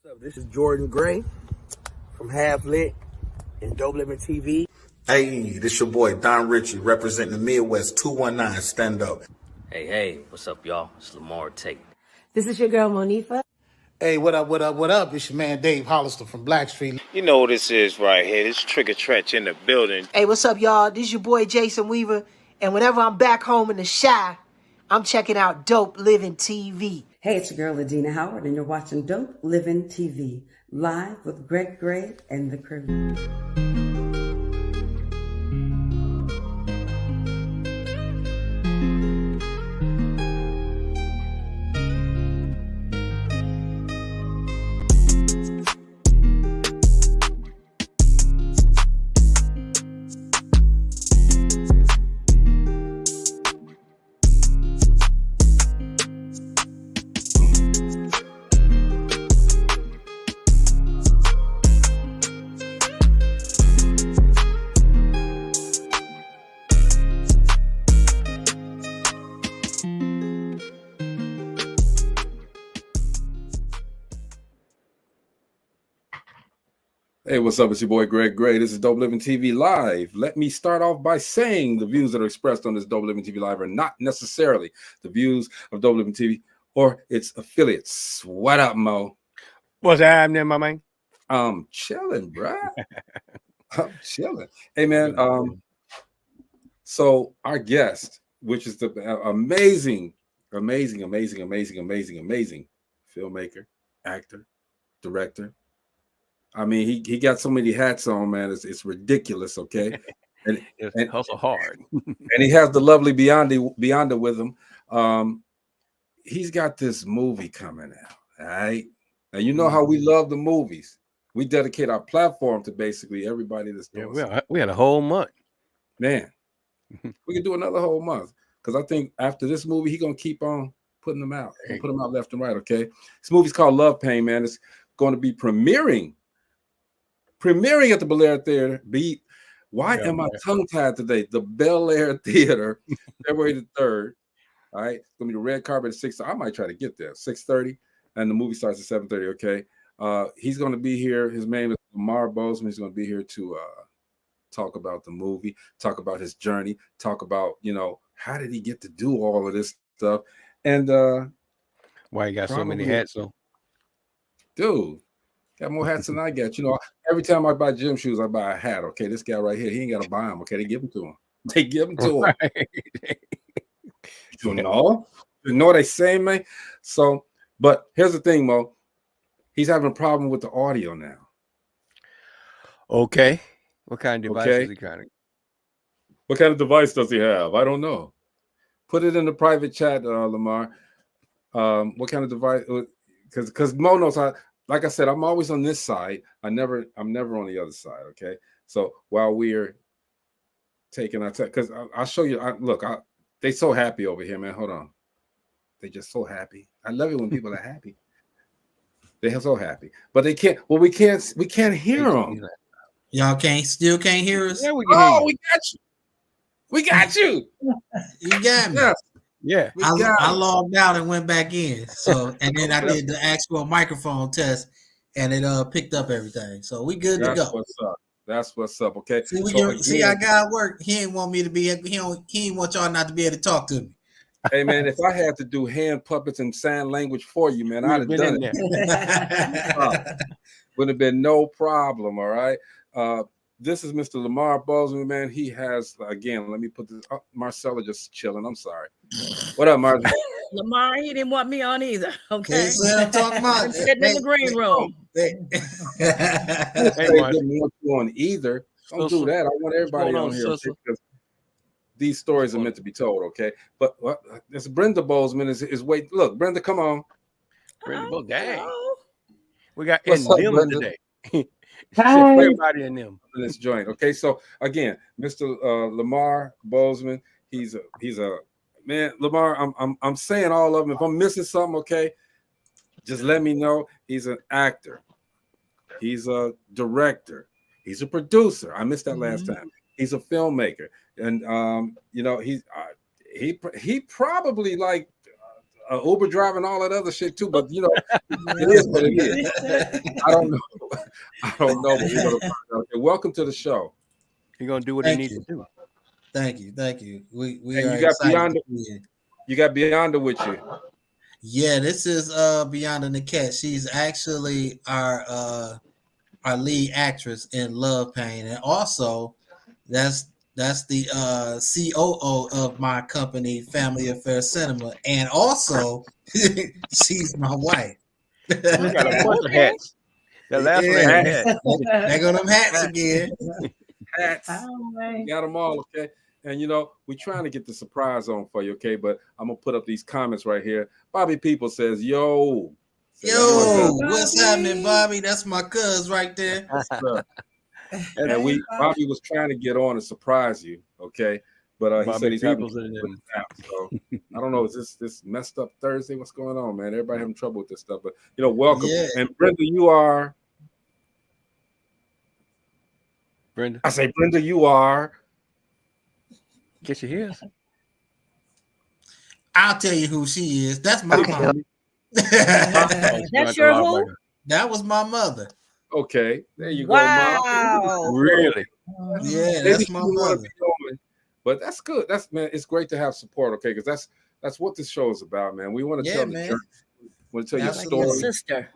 What's up? This is Jordan Gray from Half Lit and DopelivenTV. Hey, this your boy Don Ritchie representing the Midwest 219 Stand Up. Hey, what's up, y'all? It's Lamar Tate. This is your girl, Monifa. Hey, what up? It's your man Dave Hollister from Blackstreet. You know what this is right here. This Trigger Trench in the building. Hey, what's up, y'all? This is your boy Jason Weaver. And whenever I'm back home in the Chi, I'm checking out Dope Living TV. Hey, it's your girl, Adina Howard, and you're watching Dope Living TV, live with Greg Gray and the crew. Hey, what's up? It's your boy Greg Gray. This is Dope Living TV Live. Let me start off by saying the views that are expressed on this Dope Living TV Live are not necessarily the views of Dope Living TV or its affiliates. What up, Mo? What's happening, my man? I'm chilling, bro. I'm chilling. Hey, man. So our guest, which is the amazing filmmaker, actor, director. I mean, he got so many hats on, man. It's ridiculous, okay? And hustle hard. And he has the lovely Beyonda with him. He's got this movie coming out, all right? And you know how we love the movies. We dedicate our platform to basically everybody that's doing we had a whole month. Man, we could do another whole month because I think after this movie, he's going to keep on putting them out. Put them out left and right, okay? This movie's called Love Pain, man. It's going to be premiering at the Bel Air Theater. Why am I tongue-tied today? The Bel Air Theater, February the 3rd. All right. It's going to be the red carpet at 6. I might try to get there. 6:30. And the movie starts at 7:30. Okay. He's going to be here. His name is Lamar Bozeman. He's going to be here to talk about the movie, talk about his journey, talk about, how did he get to do all of this stuff? And why you got so many hats on? Dude. Got more hats than I got. Every time I buy gym shoes, I buy a hat. Okay, this guy right here, he ain't got to buy them. Okay, they give them to him. They give them to him. You know what they say, man? So, but here's the thing, Mo. He's having a problem with the audio now. Okay. What kind of device is he got? What kind of device does he have? I don't know. Put it in the private chat, Lamar. What kind of device? Because Mo knows how. Like I said, I'm always on this side. I'm never on the other side. Okay. So while we're taking our time, because I'll show you. They so happy over here, man. Hold on. They just so happy. I love it when people are happy. They're so happy, but they can't. Well, we can't hear them. Y'all still can't hear us. Yeah, we can hear you. We got you. We got you. You got me. Yes. Yeah, I logged out and went back in. So and then I did the actual microphone test, and it picked up everything. So we good to go. That's what's up. Okay. See, I got work. He ain't want me to be. He ain't want y'all not to be able to talk to me. Hey man, if I had to do hand puppets and sign language for you, man, I'd have done it. Would have been no problem. All right. This is Mr. Lamar Bozeman, man. He has, again, let me put this up. Marcella just chilling. I'm sorry. What up, Marcella? Lamar, he didn't want me on either. Okay. I'm talking about. I'm sitting in the green room. I didn't want you on either. Don't do that. I want everybody on here because these stories are meant to be told, okay? But it's Brenda Bozeman is wait. Look, Brenda, come on. Brenda, dang. We got What's up, them Brenda? today. Everybody in them in this joint. Okay, so again, Mr. Lamar Bozeman, he's a man. Lamar, I'm saying all of them. If I'm missing something, okay, just let me know. He's an actor. He's a director. He's a producer. I missed that last time. He's a filmmaker, and he probably like Uber driver and all that other shit too. But you know, it is what it is. I don't know. I don't know. But we're gonna find out. Okay, welcome to the show. You're gonna do what he needs to do. Thank you. We and are you got excited. You got Beyonda with you. Yeah, this is Beyonda the Cat. She's actually our lead actress in Love Pain, and also that's the COO of my company, Family Affair Cinema, and also she's my wife. We got a bunch of hats. The last one had a hat. They got them hats again. Hats. You got them all, okay? And you know, we're trying to get the surprise on for you, okay? But I'm gonna put up these comments right here. Bobby People says, "Yo, what's happening, Bobby? That's my cuz right there." And Bobby was trying to get on and surprise you, okay? But he said he's having trouble with his app. So I don't know, is this messed up Thursday? What's going on, man? Everybody having trouble with this stuff. But you know, welcome. Yeah. And Brenda, you are. Brenda. I say, Brenda, you are. Guess she is. I'll tell you who she is. That's my mom. That's your who? That was my mother. Okay, there you go, Mom. Really? Yeah, that's my mother. But that's good. It's great to have support, okay? Because that's what this show is about, man. We want to tell the journey. We want to tell your story, your sister,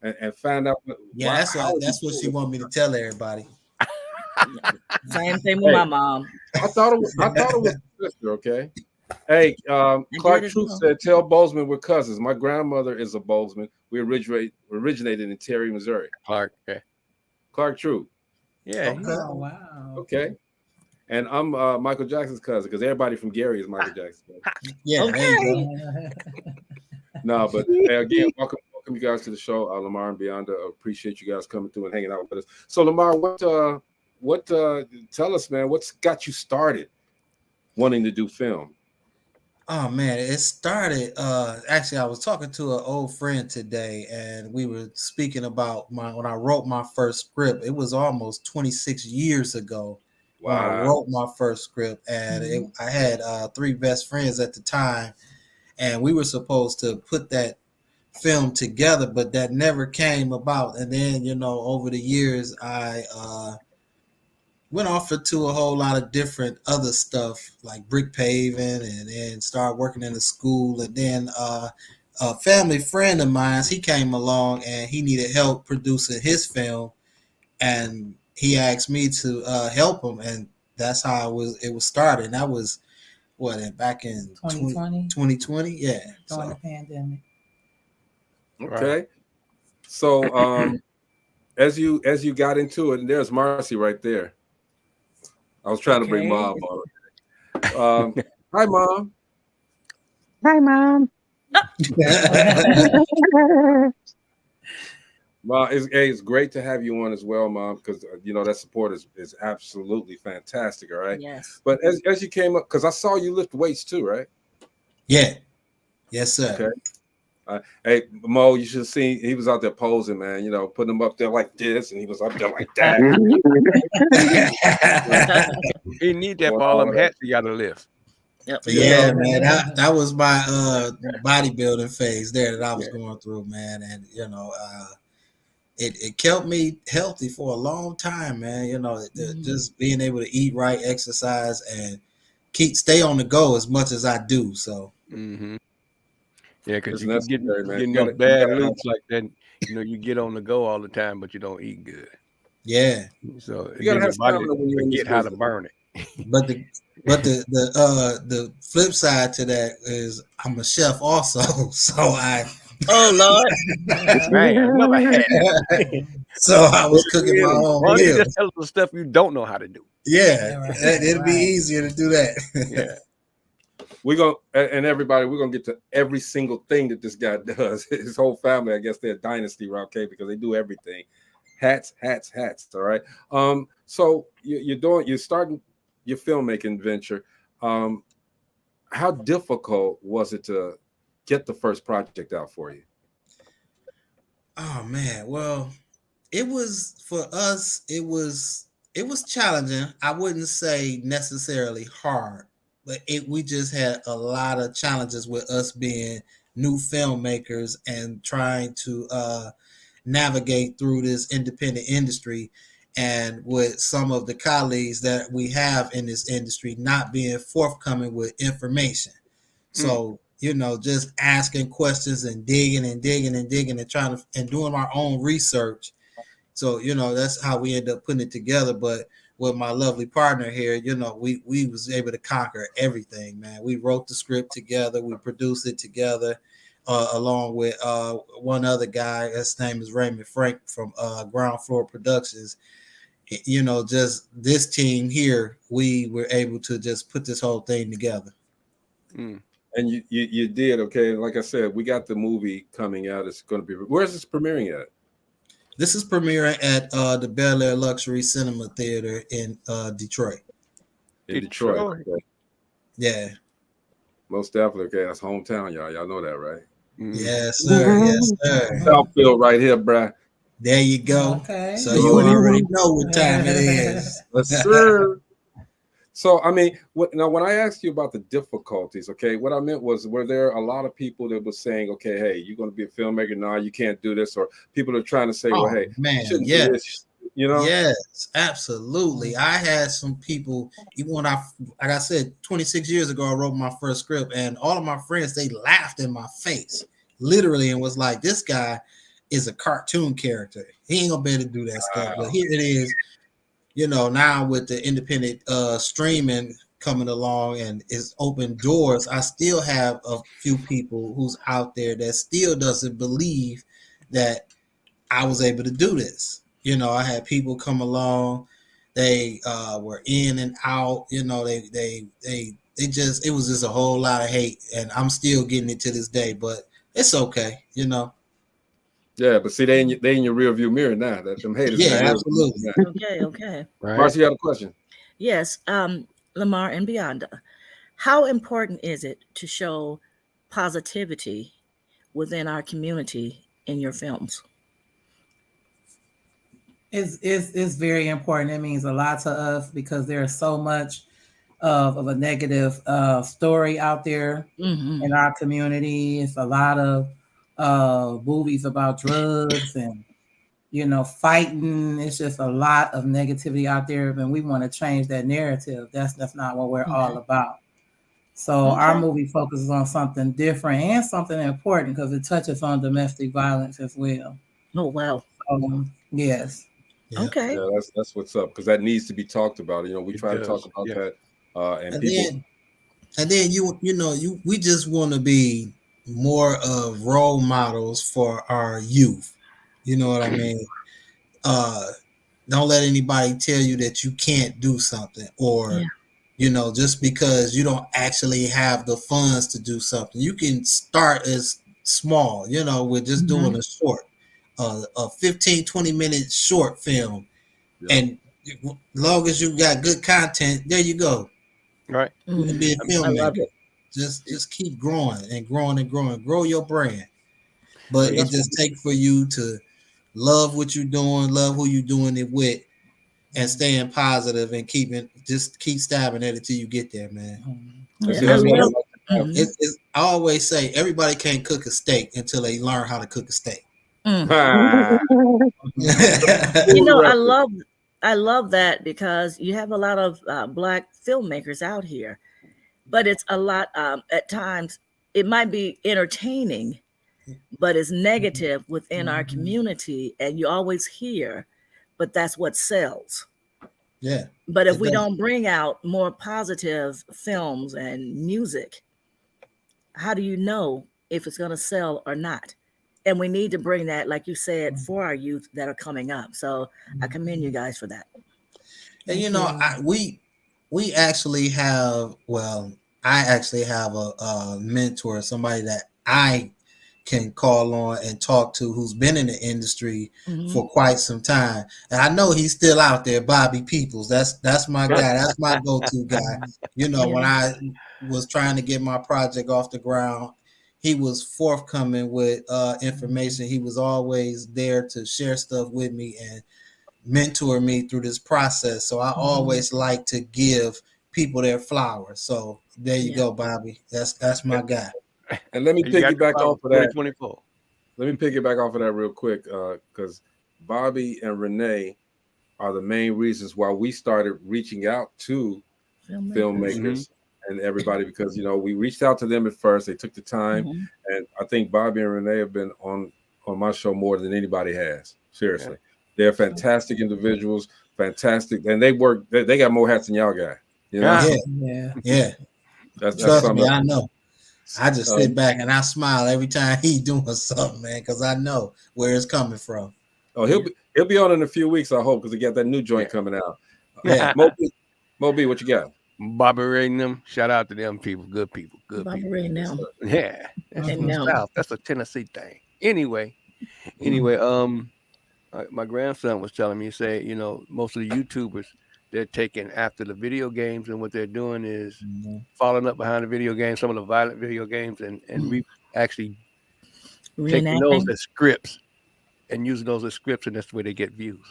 and find out. That's what she want me to tell everybody. Same thing with my mom. I thought it was your sister, okay? Hey, Clark Truth said, "Tell Bozeman we're cousins. My grandmother is a Bozeman. We originated in Terry, Missouri." Clark, okay. Clark Truth. Yeah. Okay. Oh, wow. Okay. And I'm Michael Jackson's cousin because everybody from Gary is Michael Jackson's cousin. Yeah. Okay. No, but hey, again, welcome you guys to the show. Lamar and Beyonda, appreciate you guys coming through and hanging out with us. So, Lamar, what tell us, man, what's got you started wanting to do film? Oh man, it started actually I was talking to an old friend today, and we were speaking about when I wrote my first script. It was almost 26 years ago. Wow. When I wrote my first script, and I had 3 best friends at the time, and we were supposed to put that film together, but that never came about. And then, you know, over the years, I went off into a whole lot of different other stuff like brick paving, and then started working in the school. And then a family friend of mine, he came along and he needed help producing his film, and he asked me to help him, and that's how it was started. And that was back in 2020, yeah, during the pandemic. Okay. Right. So as you got into it, and there's Marcy right there. I was trying to bring Mom on. Hi, Mom. Hi, Mom. Well, it's great to have you on as well, Mom, because you know that support is absolutely fantastic. All right. Yes. But as you came up, because I saw you lift weights too, right? Yeah. Yes, sir. Okay. Hey, Mo, you should have seen, he was out there posing, man, you know, putting him up there like this, and he was up there like that. He need that for all them hats he got to lift. Yep. Yeah, man, that was my bodybuilding phase there that I was going through, man. And, you know, it kept me healthy for a long time, man. You know, just being able to eat right, exercise, and stay on the go as much as I do. So, yeah, because you get those bad loops like that. You know, you get on the go all the time, but you don't eat good. Yeah. So you gotta have body forget how to burn it. But the flip side to that is I'm a chef also, so Oh Lord, man, so I was cooking my own meals. Just tell us the stuff you don't know how to do. Yeah, it'd be easier to do that. Yeah. We're going to, and everybody, we're going to get to every single thing that this guy does. His whole family, I guess they're a dynasty, okay, because they do everything. Hats, all right? So you're starting your filmmaking venture. How difficult was it to get the first project out for you? Oh, man. Well, it was, for us, it was challenging. I wouldn't say necessarily hard. But we just had a lot of challenges with us being new filmmakers and trying to navigate through this independent industry, and with some of the colleagues that we have in this industry not being forthcoming with information. So, just asking questions and digging and digging and digging and trying to and doing our own research. So, that's how we end up putting it together. But with my lovely partner here, we was able to conquer everything, man. We wrote the script together, we produced it together, along with one other guy. His name is Raymond Frank from Ground Floor Productions. Just this team here, we were able to just put this whole thing together. And you did, okay. Like I said, we got the movie coming out. It's going to be, where's this premiering at? This is premiering at the Bel Air Luxury Cinema Theater in Detroit. In Detroit. Okay. Yeah. Most definitely. Okay, that's hometown, y'all. Y'all know that, right? Yes, sir. Yes, sir. Southfield right here, bruh. There you go. Okay. So you already know what time it is. Yes, sir. So, I mean, when I asked you about the difficulties, okay, what I meant was, were there a lot of people that were saying, okay, hey, you're going to be a filmmaker? No, you can't do this. Or people are trying to say, well, hey, man, you do this, Yes, absolutely. I had some people, even when like I said, 26 years ago, I wrote my first script, and all of my friends, they laughed in my face, literally, and was like, this guy is a cartoon character. He ain't gonna be able to do that stuff. But here it is. Now with the independent streaming coming along and it's open doors, I still have a few people who's out there that still doesn't believe that I was able to do this. I had people come along, they were in and out, it was just a whole lot of hate, and I'm still getting it to this day, but it's okay, Yeah, but see, they in your rear view mirror now. That them haters. Yeah, absolutely. Okay. Right. Marcy, you got a question? Yes, Lamar and Beyonda. How important is it to show positivity within our community in your films? It's very important. It means a lot to us because there's so much of a negative story out there in our community. It's a lot of movies about drugs and fighting. It's just a lot of negativity out there, and we want to change that narrative. That's not what we're all about. So our movie focuses on something different and something important because it touches on domestic violence as well. Oh wow. Yes. Yeah. Okay. Yeah, that's what's up, because that needs to be talked about. We try to talk about that, and people. Then we just want to be more of role models for our youth. You know what I mean? Don't let anybody tell you that you can't do something, or just because you don't actually have the funds to do something. You can start as small, with just doing a short, a 15-20 minute short film, and as long as you got good content, there you go. Right. You can be a filmmaker. Just keep growing and growing and growing. Grow your brand. But it just takes for you to love what you're doing, love who you're doing it with, and staying positive and keep stabbing at it till you get there, man. I always say everybody can't cook a steak until they learn how to cook a steak. I love that, because you have a lot of Black filmmakers out here, but it's a lot, at times, it might be entertaining, but it's negative within our community, and you always hear, but that's what sells. Yeah. But if we don't bring out more positive films and music, how do you know if it's going to sell or not? And we need to bring that, like you said, for our youth that are coming up. So I commend you guys for that. And we actually have, I actually have a mentor, somebody that I can call on and talk to, who's been in the industry for quite some time. And I know he's still out there, Bobby Peoples. That's my guy. That's my go-to guy. When I was trying to get my project off the ground, he was forthcoming with information. He was always there to share stuff with me and mentor me through this process. So I always like to give people their flowers. So there you go, Bobby. That's my guy. And let me piggyback off of that. 2024. Let me piggyback off of that real quick, because Bobby and Renee are the main reasons why we started reaching out to filmmakers and everybody, because we reached out to them at first. They took the time, and I think Bobby and Renee have been on my show more than anybody has. Seriously, they're fantastic individuals, fantastic, and they work. They got more hats than y'all got. Yeah. Trust me, I know. I just sit back and I smile every time he's doing something, man, because I know where it's coming from. Oh, he'll be on in a few weeks, I hope, because he got that new joint coming out. Yeah, Moby, what you got? Bobby Ray and them. Shout out to them people. Good people. Good Bobby people. Ray and them. Yeah, that's from the South. That's a Tennessee thing. Anyway, my grandson was telling me, say, most of the YouTubers, they're taking after the video games, and what they're doing is following up behind the video games, some of the violent video games, and actually taking those as scripts and using those as scripts, and that's the way they get views.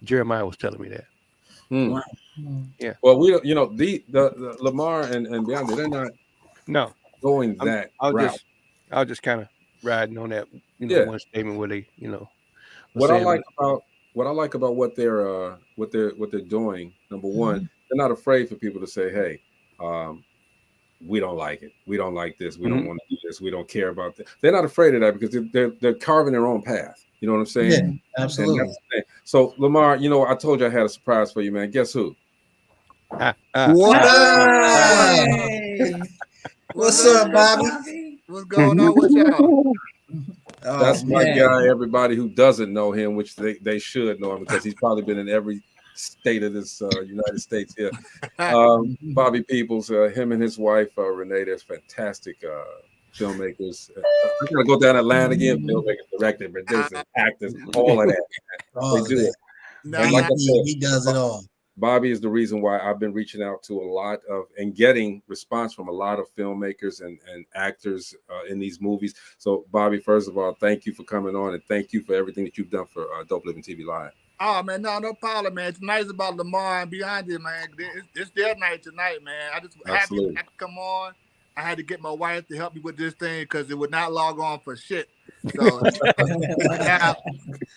Jeremiah was telling me that. Wow. Yeah. Well, the Lamar and Beyonce, they're not going that route. I was just kind of riding on that, one statement where they, What I like about what they're doing. Number one, they're not afraid for people to say, "Hey, we don't like it. We don't like this. We don't want to do this. We don't care about that." They're not afraid of that because they're carving their own path. You know what I'm saying? Yeah, absolutely. So Lamar, I told you I had a surprise for you, man. Guess who? What up? What's up, Bobby? What's going on with y'all? That's my guy. Everybody who doesn't know him, which they should know him, because he's probably been in every state of this United States here. Bobby Peoples, him and his wife Renee, they're fantastic filmmakers. I'm gonna go down Atlanta again. Filmmakers, directors, producers, actors, all of that. They do it. Like I said, he does it all. Bobby is the reason why I've been reaching out to a lot of and getting response from a lot of filmmakers and actors in these movies. So, Bobby, first of all, thank you for coming on, and thank you for everything that you've done for Dope Living TV Live. Oh man, no problem, man. It's nice about Lamar and behind it, man. It's their night tonight, man. I just happy I could come on. I had to get my wife to help me with this thing because it would not log on for shit. So now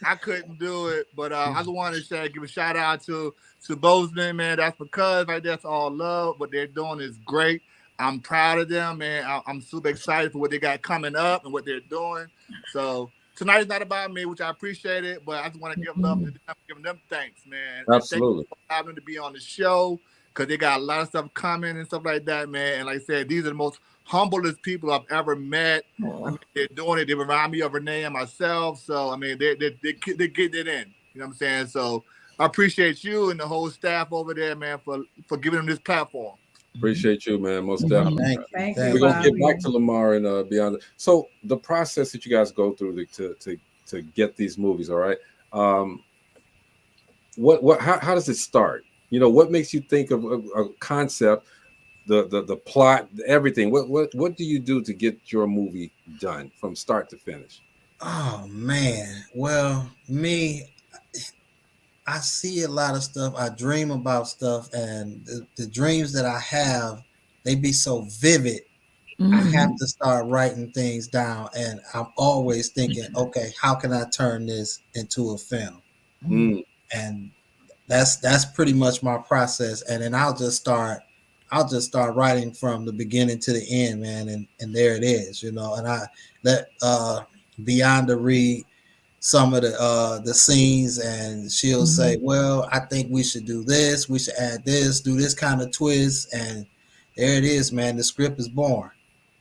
I couldn't do it. But I just wanted to give a shout out to Bozeman, man. That's because that's all love. What they're doing is great. I'm proud of them, man. I'm super excited for what they got coming up and what they're doing. So tonight is not about me, which I appreciate it, but I just want to give love to them, giving them thanks, man. Absolutely. Thank you for having them to be on the show, because they got a lot of stuff coming and stuff like that, man. And like I said, these are the most humblest people I've ever met. I mean, they're doing it. They remind me of Renee and myself. So, I mean, they're getting it in. You know what I'm saying? So I appreciate you and the whole staff over there, man, for giving them this platform. Appreciate you, man. Most definitely. Thank you. We're going to get back to Lamar and beyond. So the process that you guys go through to get these movies, all right? How does it start? What makes you think of a concept, the plot, everything? What do you do to get your movie done from start to finish? Oh man, well, I see a lot of stuff. I dream about stuff, and the dreams that I have, they be so vivid. I have to start writing things down, and I'm always thinking, okay, how can I turn this into a film? And that's pretty much my process. And then I'll just start writing from the beginning to the end, man, and there it is, and I let Beyonda read some of the scenes, and she'll say, well, I think we should do this, we should add this, do this kind of twist, and there it is, man. The script is born.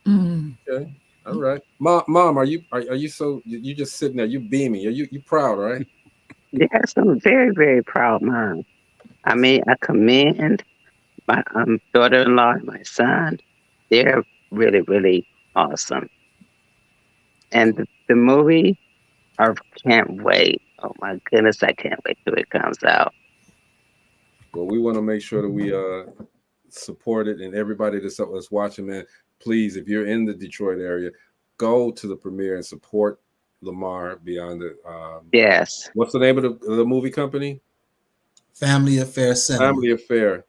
Okay, all right. Mom, are you so you just sitting there, you beaming, are you proud, right? Yes, I'm very, very proud, Mom. I mean, I commend my daughter-in-law and my son. They're really, really awesome. And the movie, I can't wait. Oh my goodness, I can't wait till it comes out. Well, we want to make sure that we support it, and everybody that's watching, man, please, if you're in the Detroit area, go to the premiere and support Lamar Beyond it. Yes. What's the name of the movie company? Family Affair Cinema. Family Affair.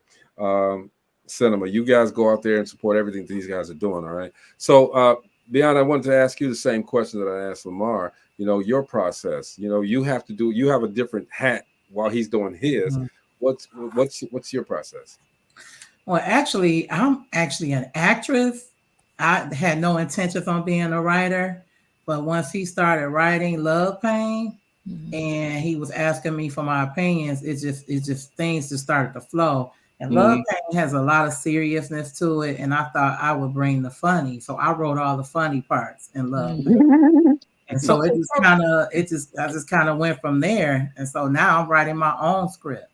cinema. You guys go out there and support everything these guys are doing. All right. So, Beyond, I wanted to ask you the same question that I asked Lamar. You know, your process. You know, you have a different hat while he's doing his. Mhm. What's your process? Well, actually, I'm actually an actress. I had no intentions on being a writer, but once he started writing Love Pain, and he was asking me for my opinions, it just things just started to flow. And Love Pain has a lot of seriousness to it, and I thought I would bring the funny, so I wrote all the funny parts in Love Pain. And so I just kind of went from there. And so now I'm writing my own script,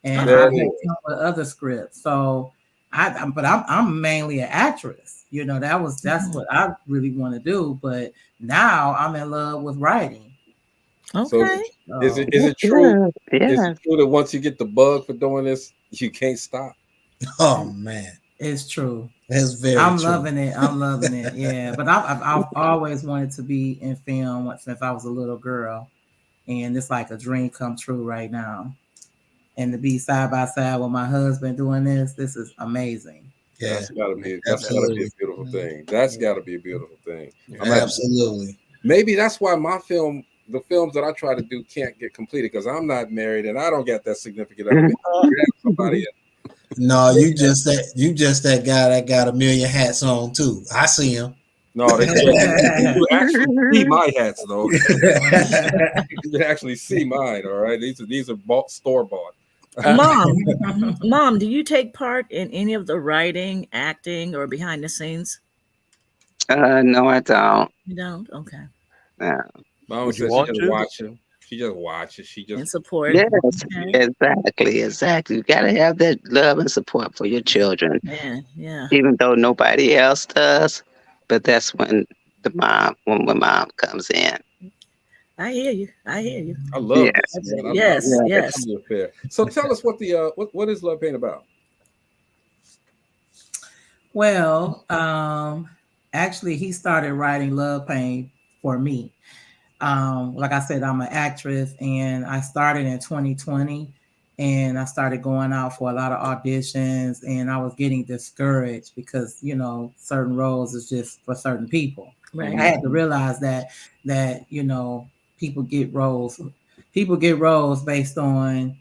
and I have come with other scripts. So I'm mainly an actress. You know, that's what I really want to do. But now I'm in love with writing. Okay. So is it true? Is it true that once you get the bug for doing this, you can't stop? Oh man, it's true. It's very. I'm true. loving it. I'm loving it. Yeah, but I've always wanted to be in film since I was a little girl, and it's like a dream come true right now. And to be side by side with my husband doing this is amazing. Yeah, that's gotta be a beautiful thing. That's gotta be a beautiful thing. Absolutely. Maybe that's why the films that I try to do can't get completed because I'm not married and I don't get that significant other. Somebody No, you just that guy that got a million hats on too. I see him. No, you actually see my hats though. You can actually see mine. All right, these are store bought. Mom, do you take part in any of the writing, acting, or behind the scenes? No, I don't. You don't? Okay. No. Mom says she just watches. She just watches. She just and support. Yes, exactly. You gotta have that love and support for your children. Yeah. Even though nobody else does, but that's when when mom comes in. I hear you. I love this. Man. Yes. So tell us what is Love Pain about? Well, actually, he started writing Love Pain for me. Like I said, I'm an actress, and I started in 2020, and I started going out for a lot of auditions, and I was getting discouraged because, you know, certain roles is just for certain people. Right. I had to realize that, you know, people get roles based on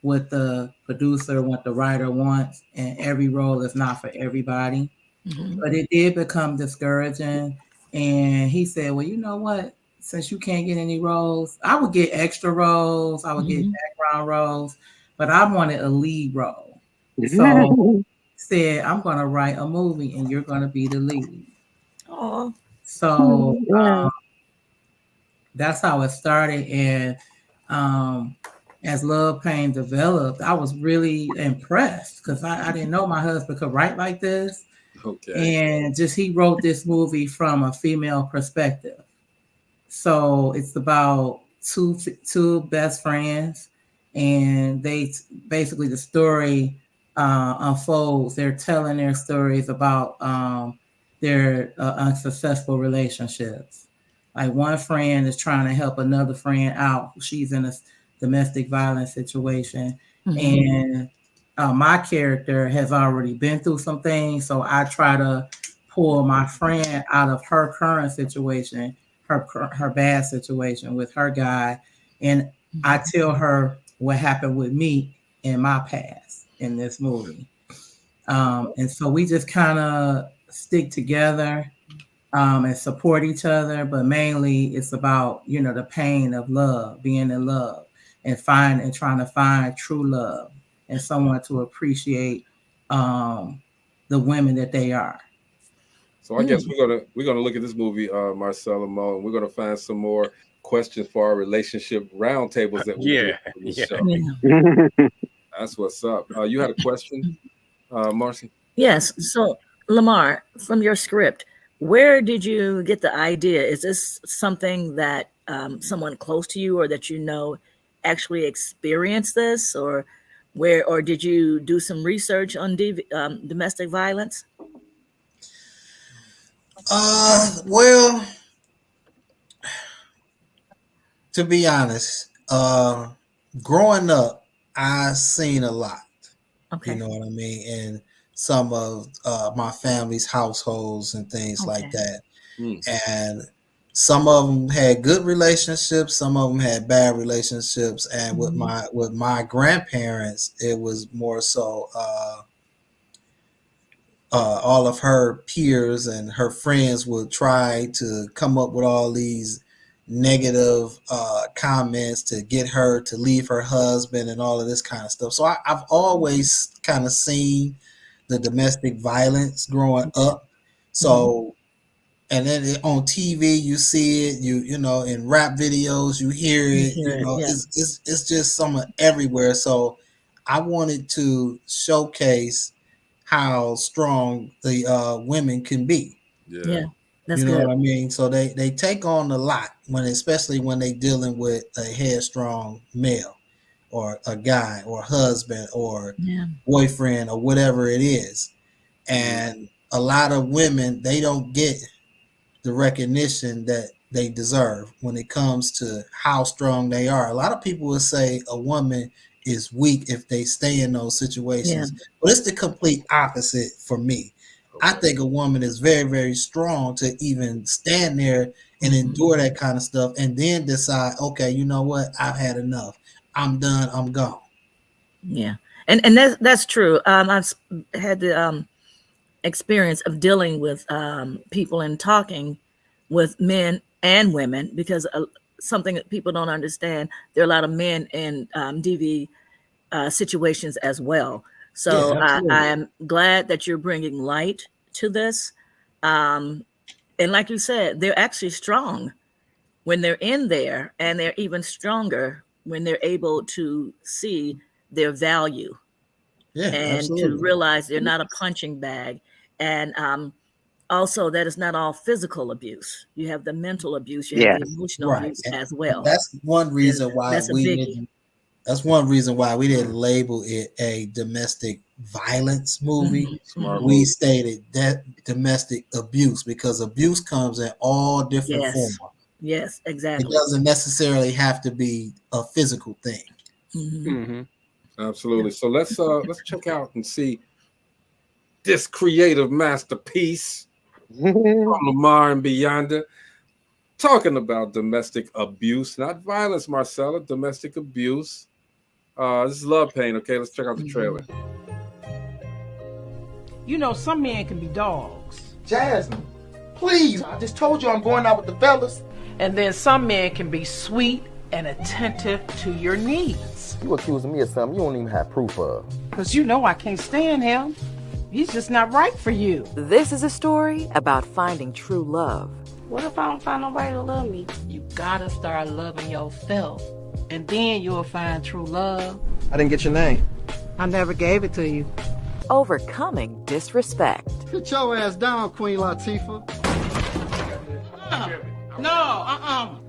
what the producer, what the writer wants, and every role is not for everybody. But it did become discouraging. And he said, well, you know what? Since you can't get any roles, I would get extra roles. I would get background roles, but I wanted a lead role. So he said, I'm going to write a movie and you're going to be the lead. Oh. So that's how it started. And as Love Pain developed, I was really impressed because I didn't know my husband could write like this. Okay. And he wrote this movie from a female perspective. So it's about two best friends, and they basically the story unfolds. They're telling their stories about their unsuccessful relationships. Like one friend is trying to help another friend out. She's in a domestic violence situation, and my character has already been through some things. So I try to pull my friend out of her current situation, her bad situation with her guy, and I tell her what happened with me in my past in this movie. And so we just kind of stick together and support each other, but mainly it's about, you know, the pain of love, being in love, and trying to find true love and someone to appreciate the women that they are. So I guess we're gonna look at this movie, Marcel and Mo, and we're gonna find some more questions for our relationship roundtables that we do on this show. That's what's up. You had a question, Marcy? Yes. So Lamar, from your script, where did you get the idea? Is this something that someone close to you or that you know actually experienced this, or did you do some research on domestic violence? Well, to be honest, growing up, I seen a lot. Okay. You know what I mean? In some of my family's households and things like that. And some of them had good relationships, some of them had bad relationships. And with my grandparents, it was more so all of her peers and her friends would try to come up with all these negative comments to get her to leave her husband and all of this kind of stuff. So I've always kind of seen the domestic violence growing up. So, and then on TV you see it, you know, in rap videos you hear it. You know, it's just some everywhere. So I wanted to showcase how strong the women can be. Yeah, that's you know good. what I mean? So they take on a lot especially when they dealing with a headstrong male or a guy or husband or boyfriend or whatever it is. And a lot of women, they don't get the recognition that they deserve when it comes to how strong they are. A lot of people will say a woman is weak if they stay in those situations, but it's the complete opposite for me. I think a woman is very, very strong to even stand there and endure that kind of stuff and then decide, okay, you know what? I've had enough. I'm done. I'm gone. Yeah. And that's true. I've had the experience of dealing with people and talking with men and women, because something that people don't understand, there are a lot of men in DV situations as well. So I am glad that you're bringing light to this. And like you said, they're actually strong when they're in there, and they're even stronger when they're able to see their value and to realize they're not a punching bag. And also that is not all physical abuse. You have the mental abuse, you have the emotional abuse as well. That's one reason why that's a biggie. That's one reason why we didn't label it a domestic violence movie. We stated that domestic abuse, because abuse comes in all different forms. Yes, exactly. It doesn't necessarily have to be a physical thing. Absolutely. So let's check out and see this creative masterpiece from Lamar and Beyonda, talking about domestic abuse, not violence, Marcella, domestic abuse. This is Love Pain. Okay, let's check out the trailer. You know, some men can be dogs. Jasmine, please, I just told you I'm going out with the fellas. And then some men can be sweet and attentive to your needs. You accusing me of something you don't even have proof of. Because you know I can't stand him. He's just not right for you. This is a story about finding true love. What if I don't find nobody to love me? You gotta start loving yourself, and then you'll find true love. I didn't get your name. I never gave it to you. Overcoming disrespect. Sit your ass down, Queen Latifah.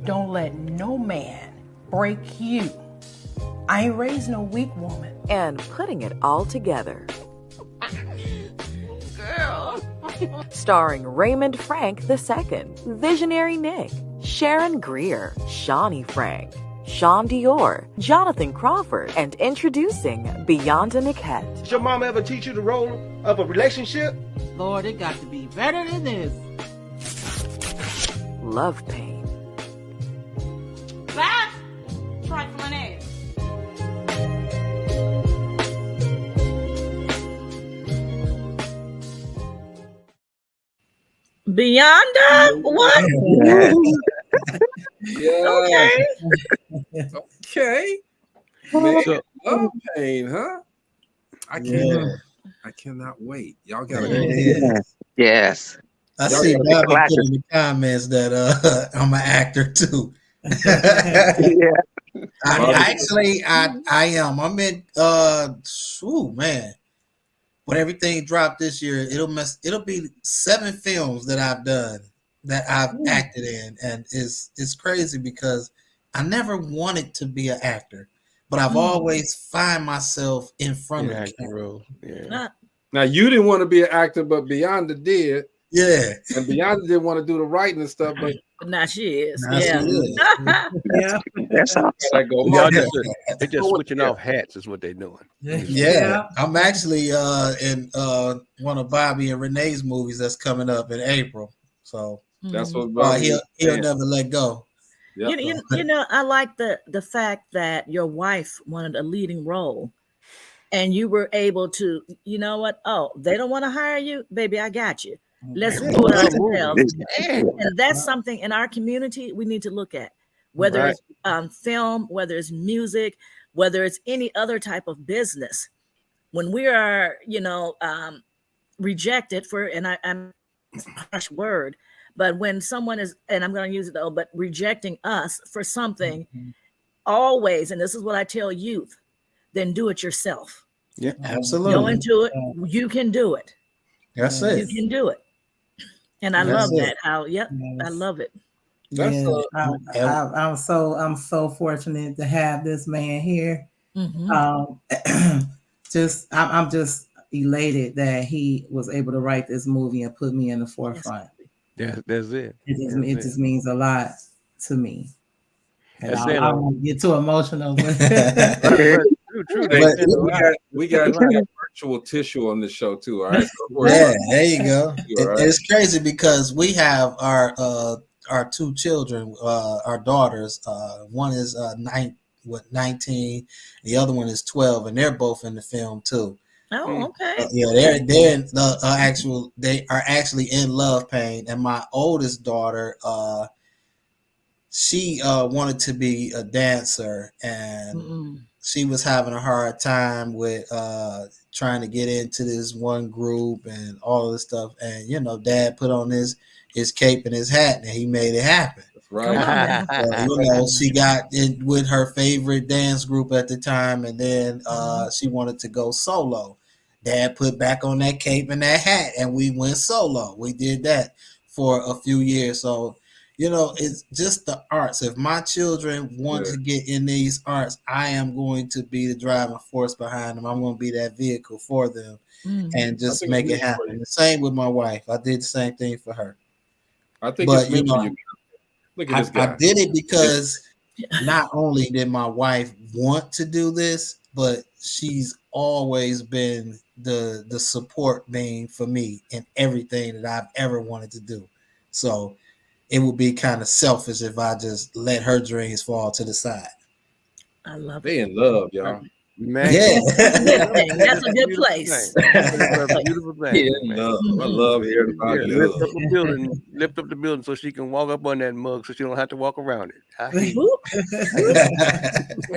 Don't let no man break you. I ain't raised no weak woman. And putting it all together. Girl. Starring Raymond Frank II, Visionary Nick, Sharon Greer, Shawnee Frank, Sean Dior, Jonathan Crawford, and introducing Beyonda Niquette. Did your mama ever teach you the role of a relationship? Lord, it got to be better than this. Love Pain. Bye, trifling ass. Beyonda? What? Okay. Okay. Man, Love Pain, huh? I cannot wait. Y'all gotta Yes. I see Bobby put in the comments that I'm an actor too. I am. I'm in man. When everything dropped this year, it'll be 7 films that I've done that I've acted in, and it's crazy because I never wanted to be an actor, but I've always find myself in front of the camera. Now you didn't want to be an actor, but Beyonda did. Yeah. And Beyonce didn't want to do the writing and stuff, but now she is. Now she Yeah. is. Yeah. That's awesome. I go, Y'all Mom, they just switching off hats is what they're doing. Yeah. I'm actually in one of Bobby and Renee's movies that's coming up in April. So that's what he'll never let go. You, you know, I like the fact that your wife wanted a leading role, and you were able to, you know what? Oh, they don't want to hire you, baby. I got you. Let's do it ourselves. And that's something in our community we need to look at. Whether it's film, whether it's music, whether it's any other type of business. When we are, you know, rejected for, and I'm harsh word, but when someone is, and I'm going to use it though, but rejecting us for something, always, and this is what I tell youth, then do it yourself. Yeah, absolutely. Go into it. You can do it. That's it. You can do it. And I love that. How, I love it. I'm so fortunate to have this man here. I'm just elated that he was able to write this movie and put me in the forefront. Yeah, that's it. It just means a lot to me. And That's I won't get too emotional. We got virtual tissue on this show too. All right. Yeah, there you go. It's crazy because we have our two children, our daughters. One is 19, the other one is 12, and they're both in the film too. Oh, okay. Yeah, they are actually in Love Pain, and my oldest daughter, she wanted to be a dancer, and she was having a hard time with trying to get into this one group and all of this stuff. And you know, Dad put on his cape and his hat, and he made it happen. Right. You know, she got in with her favorite dance group at the time, and then she wanted to go solo. Dad put back on that cape and that hat, and we went solo. We did that for a few years. So, you know, it's just the arts. If my children want to get in these arts, I am going to be the driving force behind them. I'm going to be that vehicle for them and just make it happen. The same with my wife. I did the same thing for her. I think but it's meant for you. Look at this guy. I did it because not only did my wife want to do this, but she's always been the support being for me in everything that I've ever wanted to do. So it would be kind of selfish if I just let her dreams fall to the side. I love they in love, y'all. Man. Yeah. That's a good place. Beautiful thing. Yeah, love. I love hearing about love. Lift up the building so she can walk up on that mug so she don't have to walk around it.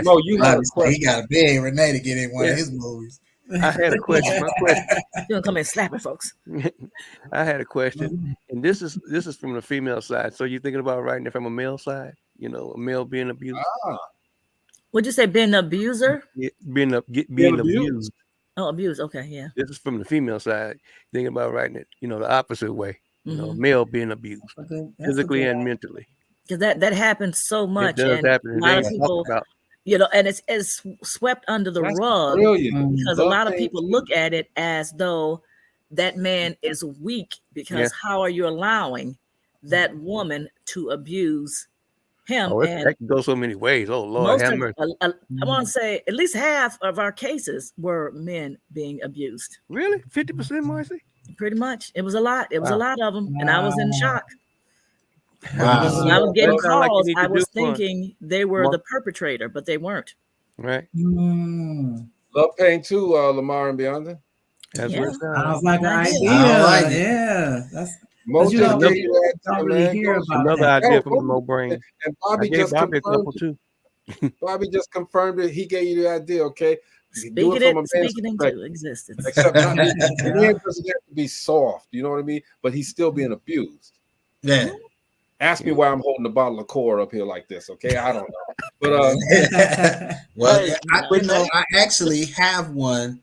No, you got a question. He got to beg Renee to get in one of his movies. I had a question. My question. You don't come in slapping folks. I had a question, and this is from the female side. So you're thinking about writing it from a male side? You know, a male being abused. Would you say being an abuser? Yeah, being abused. Oh, abused. Okay, yeah. This is from the female side. Thinking about writing it, you know, the opposite way. You know, male being abused, physically and mentally. Because that happens so much. It does happen. A lot of people, you know, and it's swept under the rug because a lot of people look at it as though that man is weak because how are you allowing that woman to abuse him? Oh, and that can go so many ways. Oh Lord, have mercy. I want to say at least half of our cases were men being abused. Really? 50%, Marcy? Pretty much. It was a lot. It was a lot of them, and I was in shock. Wow. When I was getting calls, I was thinking they were the perpetrator, but they weren't. Right. Love Pain too, Lamar and Beyonce. That's what it sounds. Sounds like an idea. like That's Most you don't just really, gave you that don't time, really man. hear about Another that. idea from Mo Brain. And Bobby just Bobby a confirmed couple too. Bobby just confirmed it. He gave you the idea, okay? Speaking into existence. Except not, the man doesn't have to be soft, you know what I mean? But he's still being abused. Yeah. Ask me why I'm holding a bottle of core up here like this, okay? I don't know. But well, I actually have one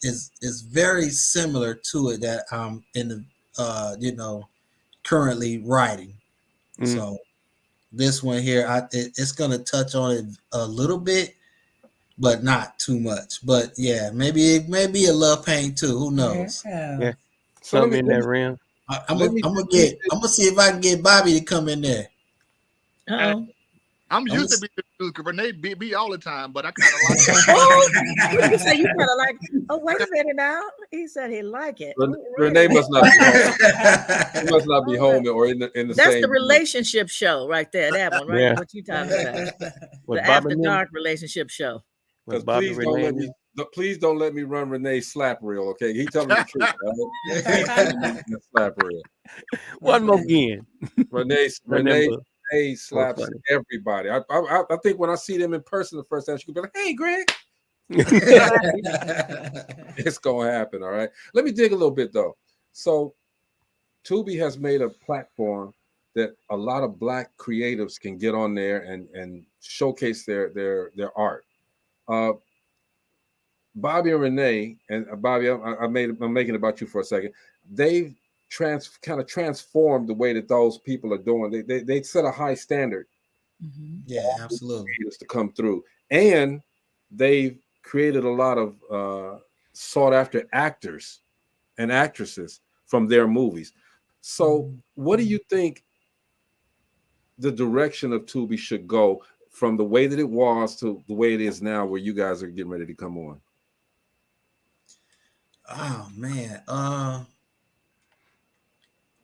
is very similar to it that I'm in the currently writing. So this one here, it's gonna touch on it a little bit, but not too much. But yeah, maybe a Love Pain too. Who knows? Yeah. Something in that realm. I'm gonna see if I can get Bobby to come in there. Oh. I'm used to be because Renee beat me all the time, but I kind of like it. Oh, what did you say? You kind of like? Oh, wait a minute now. He said he like it. Renee must not be home. He must not be home or in the That's same. the relationship show right there. That one, right? Yeah. What you talking about? Was The Bobby after in dark relationship show. Because Bobby please don't Renee let in me. Please don't let me run Renee's slap reel. Okay, he telling the truth. Right? Please don't let me run the slap reel. One more again. Renee slaps funny. everybody. I think when I see them in person the first time, she could be like, "Hey, Greg." It's gonna happen. All right. Let me dig a little bit though. So, Tubi has made a platform that a lot of Black creatives can get on there and showcase their art. Bobby and Renee, and Bobby, I'm making it about you for a second. They've kind of transformed the way that those people are doing. They set a high standard. Yeah, absolutely. To come through, and they've created a lot of sought after actors and actresses from their movies. So, what do you think the direction of Tubi should go from the way that it was to the way it is now, where you guys are getting ready to come on? Oh man,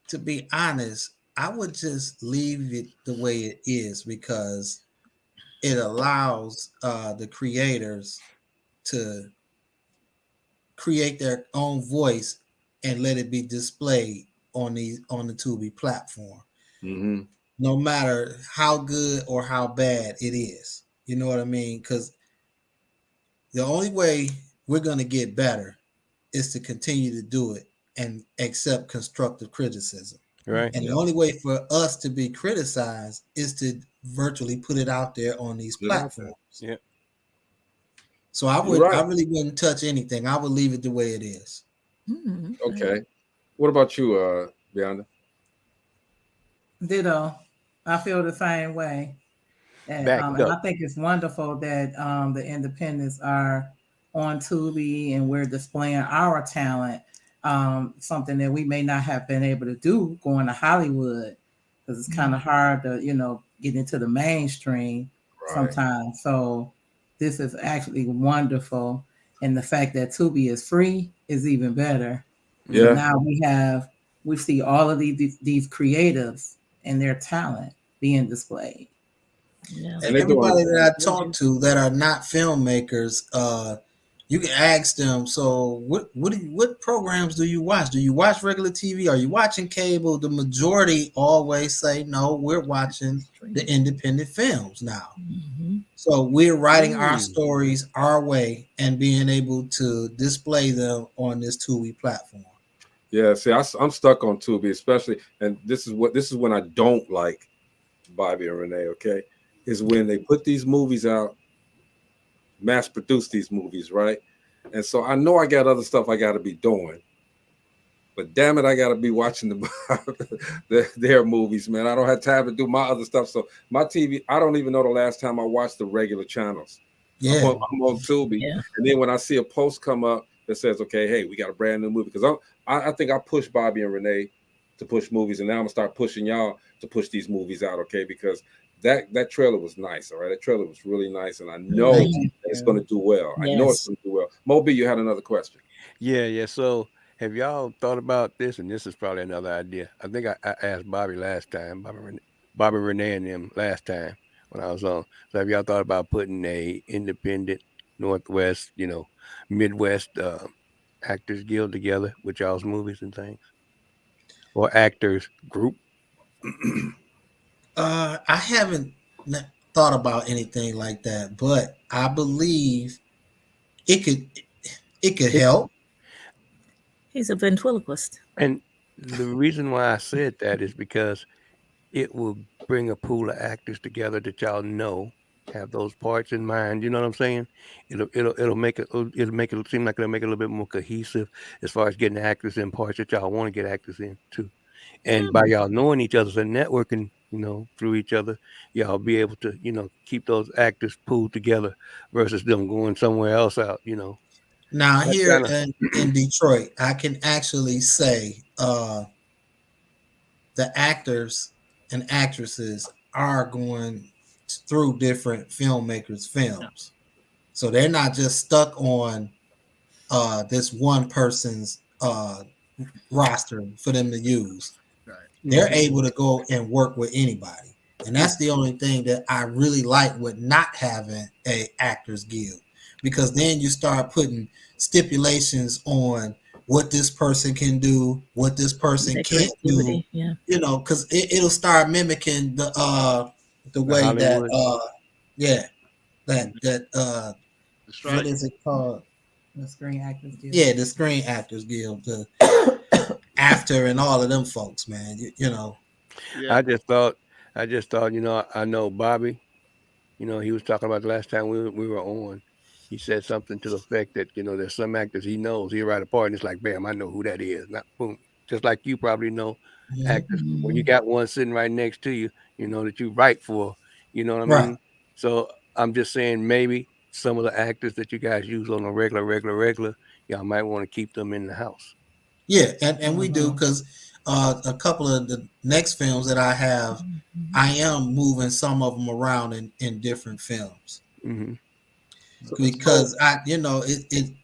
to be honest, I would just leave it the way it is because it allows the creators to create their own voice and let it be displayed on the Tubi platform. Mm-hmm. No matter how good or how bad it is, you know what I mean? Because the only way we're going to get better is to continue to do it and accept constructive criticism. Right. And the only way for us to be criticized is to virtually put it out there on these platforms. Yeah. So I really wouldn't touch anything. I would leave it the way it is. Okay. What about you, Beyonda? Ditto. I feel the same way. And I think it's wonderful that the independents are on Tubi and we're displaying our talent, something that we may not have been able to do going to Hollywood because it's kind of hard to, get into the mainstream sometimes. So this is actually wonderful. And the fact that Tubi is free is even better. Yeah. Now we see all of these creatives and their talent being displayed. Yeah. And everybody that I talk to that are not filmmakers, you can ask them. So, what programs do you watch? Do you watch regular TV? Are you watching cable? The majority always say no. We're watching the independent films now. So we're writing our stories our way and being able to display them on this Tubi platform. Yeah, see, I'm stuck on Tubi, especially, and this is when I don't like Bobby and Renee. Okay, is when they put these movies out, mass produce these movies, right? And so I know I got other stuff I got to be doing, but damn it, I got to be watching their movies, man. I don't have time to do my other stuff. So my TV, I don't even know the last time I watched the regular channels. Yeah, I'm on Tubi, and then when I see a post come up that says, "Okay, hey, we got a brand new movie," because I think I pushed Bobby and Renee to push movies, and now I'm gonna start pushing y'all to push these movies out, okay? Because that trailer was nice, all right. That trailer was really nice, and I know it's gonna do well. I know it's gonna do well. Moby, you had another question. Yeah. So have y'all thought about this? And this is probably another idea. I think I asked Bobby last time, Bobby Renee and them last time when I was on. So have y'all thought about putting a independent Northwest, Midwest Actors Guild together with y'all's movies and things? Or actors group? I haven't thought about anything like that, but I believe it could help. He's a ventriloquist. And the reason why I said that is because it will bring a pool of actors together that y'all have those parts in mind. You know what I'm saying? It'll make it seem like it'll make it a little bit more cohesive as far as getting actors in parts that y'all want to get actors in too. And by y'all knowing each other and networking, through each other, y'all be able to, keep those actors pooled together versus them going somewhere else out, Now here in Detroit, I can actually say the actors and actresses are going through different filmmakers' films, so they're not just stuck on this one person's roster for them to use. They're able to go and work with anybody. And that's the only thing that I really like with not having a actors guild, because then you start putting stipulations on what this person can do, what this person can't do. Yeah. You know, because it'll start mimicking the way that what is it called? The Screen Actors Guild. Yeah, the Screen Actors Guild, the after and all of them folks, man. You know. Yeah. I just thought, you know, I know Bobby, you know, he was talking about the last time we were on. He said something to the effect that, you know, there's some actors he knows, he'll write a part and it's like, bam, I know who that is. Not boom. Just like you probably know actors. When you got one sitting right next to you, you know, that you write for, you know what I mean? So I'm just saying maybe some of the actors that you guys use on a regular, y'all might want to keep them in the house. Yeah, and we do, because a couple of the next films that I have, I am moving some of them around in different films. Because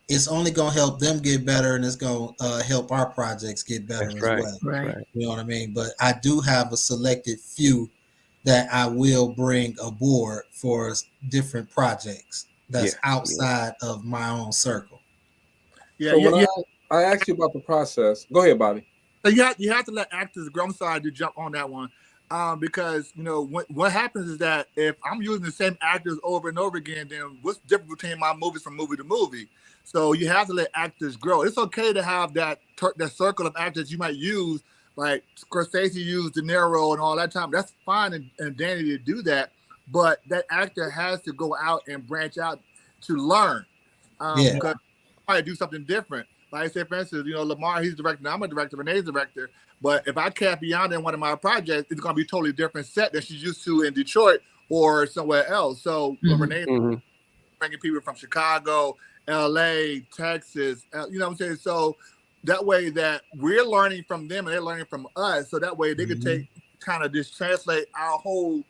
it's only gonna help them get better, and it's gonna help our projects get better as well. Right. You know what I mean? But I do have a selected few that I will bring aboard for different projects that's outside of my own circle. Yeah, So when I asked you about the process, go ahead, Bobby. You have to let actors grow. I'm sorry to jump on that one, because you know what happens is that if I'm using the same actors over and over again, then what's different between my movies from movie to movie? So you have to let actors grow. It's okay to have that circle of actors you might use, like Scorsese used De Niro and all that time. That's fine and dandy to do that, but that actor has to go out and branch out to learn. Because I do something different. Like I said, for instance, you know, Lamar, he's a director. I'm a director. Renee's a director. But if I cast Beyonce in one of my projects, it's going to be a totally different set than she's used to in Detroit or somewhere else. So Renee bringing people from Chicago, LA, Texas, you know what I'm saying? So that way that we're learning from them and they're learning from us. So that way they can take kind of just translate our whole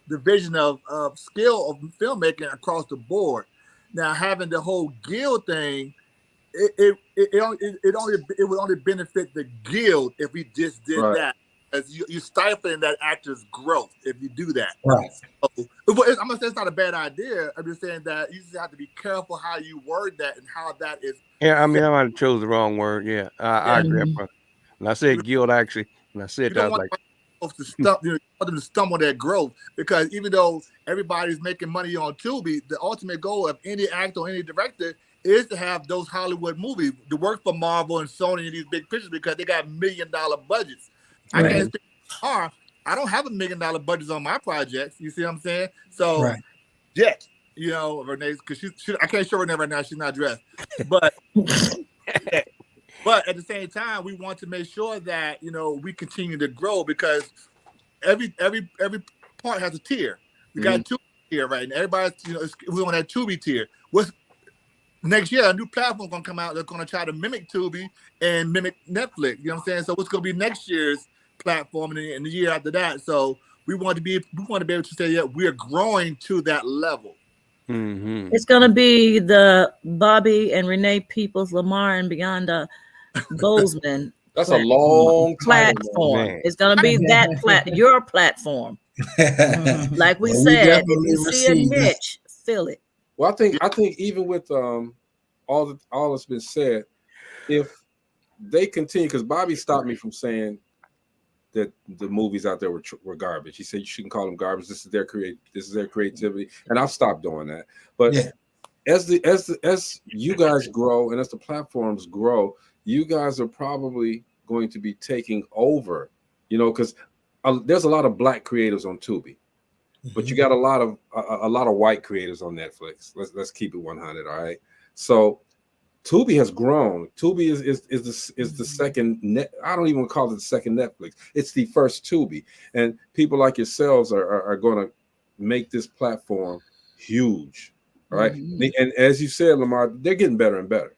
division of skill of filmmaking across the board. Now, having the whole guild thing, it would only benefit the guild if we just did that. As you stifling that actor's growth if you do that. Right. So, I'm gonna say it's not a bad idea. I'm just saying that you just have to be careful how you word that and how that is. Yeah, I mean, I might have chose the wrong word. Yeah, I agree. When I said guild, actually, when I said that, I was like, you want them to stumble their growth, because even though everybody's making money on Tubi, the ultimate goal of any actor or any director is to have those Hollywood movies to work for Marvel and Sony and these big pictures, because they got $1 million budgets. I can't speak I don't have $1 million budgets on my projects. You see what I'm saying? So, you know, Renee, because I can't show Renee right now. She's not dressed, but but at the same time, we want to make sure that, you know, we continue to grow, because every part has a tier. We got two tier right now. Everybody's, you know, we're on that Tubi tier. What's next year? A new platform gonna come out that's gonna try to mimic Tubi and mimic Netflix. You know what I'm saying? So what's gonna be next year's platform and the year after that? So we want to be able to say, yeah, we're growing to that level. It's gonna be the Bobby and Renee Peoples, Lamar and Beyond Bozeman. That's a long platform. Man. It's gonna be that your platform. Like we said, if you see a niche, fill it. Well, I think even with all that's been said, if they continue, because Bobby stopped me from saying that the movies out there were garbage. He said you shouldn't call them garbage. This is their creativity, and I've stopped doing that. But as you guys grow and as the platforms grow, you guys are probably going to be taking over. You know, because there's a lot of black creators on Tubi, but you got a lot of white creators on Netflix. Let's keep it 100. All right, so Tubi has grown. Tubi is the second I don't even call it the second Netflix. It's the first Tubi, and people like yourselves are going to make this platform huge. All right, and as you said, Lamar, they're getting better and better.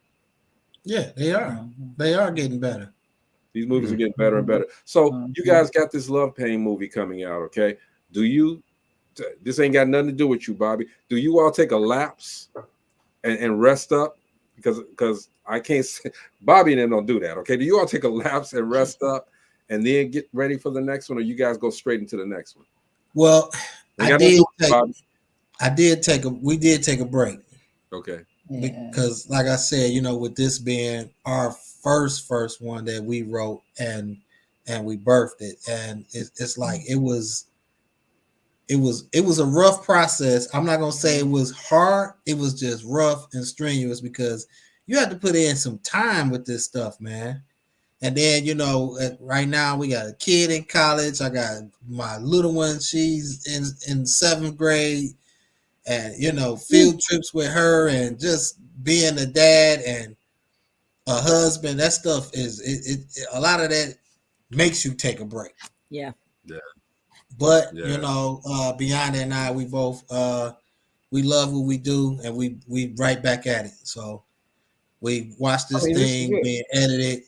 Yeah, they are. They are getting better. These movies are getting better and better. So you guys got this Love Pain movie coming out, okay? This ain't got nothing to do with you, Bobby. Do you all take a lapse and rest up? Because I can't say, Bobby and them don't do that, okay? Do you all take a lapse and rest up and then get ready for the next one, or you guys go straight into the next one? Well, we did take a break. Okay. Because like I said, with this being our first one that we wrote and we birthed it, and it's like it was a rough process. I'm not gonna say it was hard. It was just rough and strenuous because you have to put in some time with this stuff, man. And then, right now we got a kid in college. I got my little one. She's in 7th grade, and, field trips with her and just being a dad and a husband. That stuff a lot of that makes you take a break. Yeah. Yeah. But, beyond that now, we both, we love what we do, and we right back at it. So we watched this thing being edited.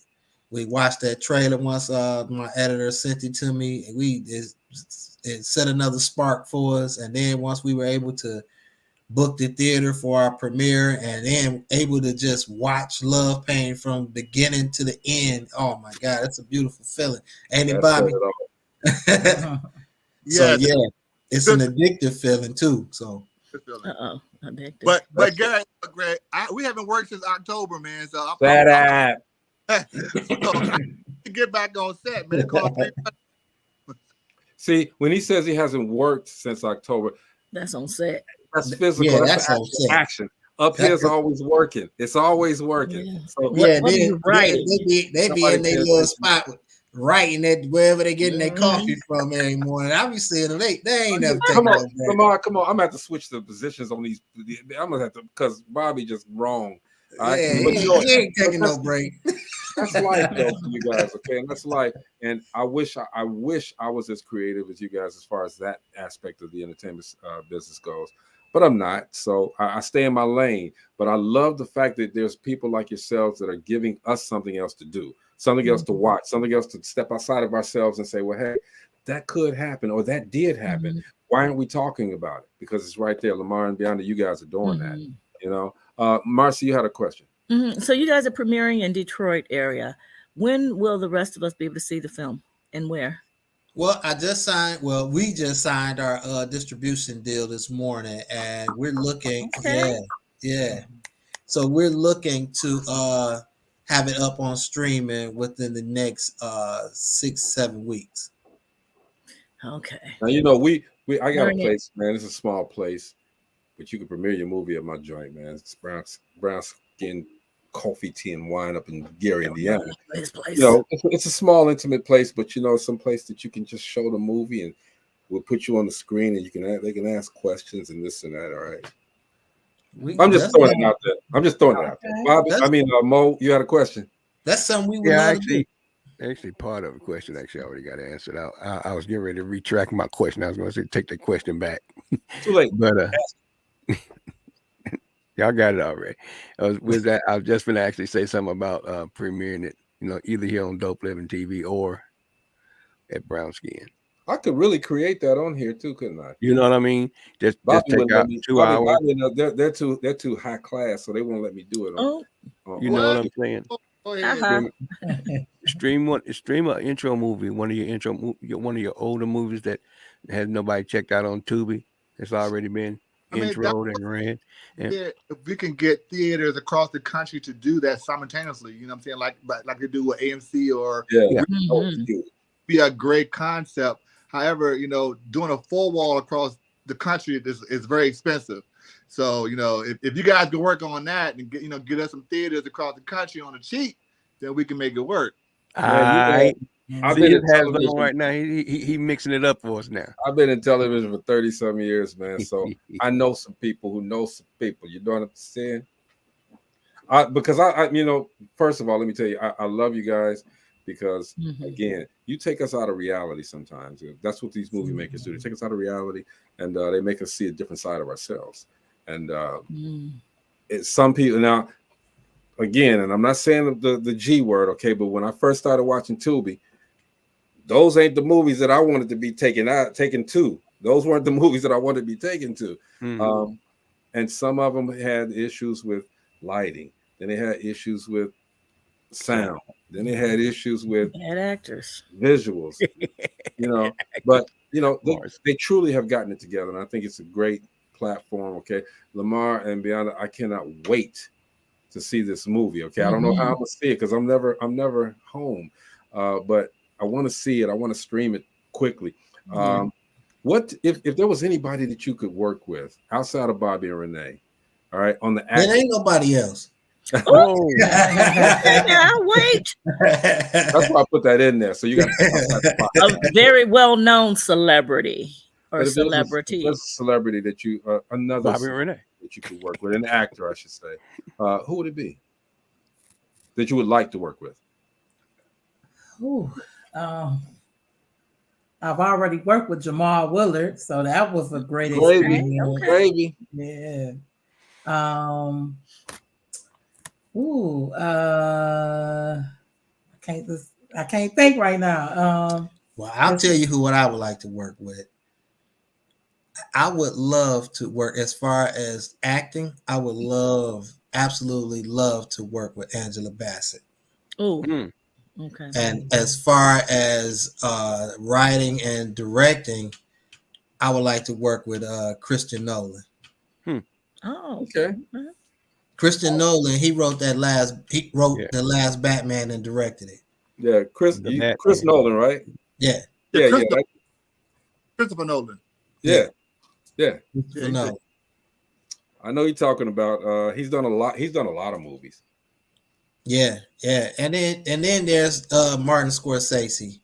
We watched that trailer once. My editor sent it to me. And it set another spark for us. And then once we were able to book the theater for our premiere, and then able to just watch Love Pain from beginning to the end. Oh my God, that's a beautiful feeling, ain't it, Bobby? So yeah, it's an addictive feeling too. So. Addictive. But Gary, Greg, we haven't worked since October, man. So get back on set, man. See, when he says he hasn't worked since October, that's on set. That's physical. Yeah, that's on set. Action. Up here's always working. It's always working. Yeah. So they be in their little spot writing at wherever they getting their coffee from every morning. I be seeing them. They ain't never taking no break. Come on. I'm gonna have to switch the positions on these. I'm gonna have to, because Bobby just wrong. He ain't taking no break. That's life, though, for you guys, okay? And that's life. And I wish I was as creative as you guys as far as that aspect of the entertainment business goes. But I'm not. So I stay in my lane. But I love the fact that there's people like yourselves that are giving us something else to do, something else to watch, something else to step outside of ourselves and say, well, hey, that could happen, or that did happen. Why aren't we talking about it? Because it's right there. Lamar and Beyond, you guys are doing that. Marcy, you had a question. So you guys are premiering in Detroit area. When will the rest of us be able to see the film, and where? Well, we just signed our distribution deal this morning, and we're looking. Okay. Yeah. So we're looking to have it up on streaming within the next 6-7 weeks. Okay. Now I got a place, man. It's a small place, but you can premiere your movie at my joint, man. It's brown skin coffee, tea, and wine up in Gary, Indiana. It's a small, intimate place, but some place that you can just show the movie, and we'll put you on the screen, and they can ask questions and this and that. All right. I'm just throwing it out there. Bobby, Mo, you had a question? That's something we would love to do. Actually, part of the question I already got answered out. I was getting ready to retract my question. I was going to say take the question back. Too late. But y'all got it already. With that, I was just going to actually say something about premiering it, either here on DopelivenTV or at Brown Skin. I could really create that on here too, couldn't I? You know what I mean? Just take out 2 hours. They're too high class, so they won't let me do it. You know what I'm saying? Stream an intro movie, one of your older movies that has nobody checked out on Tubi. It's already been introed and ran. If we can get theaters across the country to do that simultaneously, you know what I'm saying? Like they do with AMC or be a great concept. However, doing a full wall across the country is very expensive. So, if you guys can work on that and get us some theaters across the country on the cheap, then we can make it work. I've been in television right now. He mixing it up for us now. I've been in television for 30-some years, man. So I know some people who know some people. You know what I'm saying? Because I first of all, let me tell you, I love you guys because again, you take us out of reality sometimes. That's what these movie makers do. They take us out of reality and they make us see a different side of ourselves. And it's some people now. again, and I'm not saying the G word, okay, but when I first started watching Tubi, those ain't the movies that I wanted to be taken to. Those weren't the movies that I wanted to be taken to. And some of them had issues with lighting. Then they had issues with sound. Then they had issues with bad actors, visuals. But they truly have gotten it together, and I think it's a great platform. Okay, Lamar and Beyond, I cannot wait to see this movie. Okay, I don't know how I'm gonna see it because I'm never home, but I want to see it. I want to stream it quickly. What if there was anybody that you could work with outside of Bobby and Renee? All right, on the there ain't nobody else. Oh, I'll wait. That's why I put that in there. So you got a very well-known celebrity or celebrity. There's a celebrity that you another Bobby Renee that you could work with, an actor, I should say. Who would it be that you would like to work with? Ooh, I've already worked with Jamal Willard, so that was a great experience. Baby. Yeah. I can't think right now. Well, I'll tell you what I would like to work with. I would love to work as far as acting. I would absolutely love to work with Angela Bassett. Oh, okay. And as far as writing and directing, I would like to work with Christian Nolan. Oh, okay. Christian Nolan, he wrote the last Batman and directed it. Yeah, Chris Nolan, right? Yeah. Christopher Nolan. Yeah. Nolan. I know you're talking about. He's done a lot. He's done a lot of movies. Yeah. And then there's Martin Scorsese.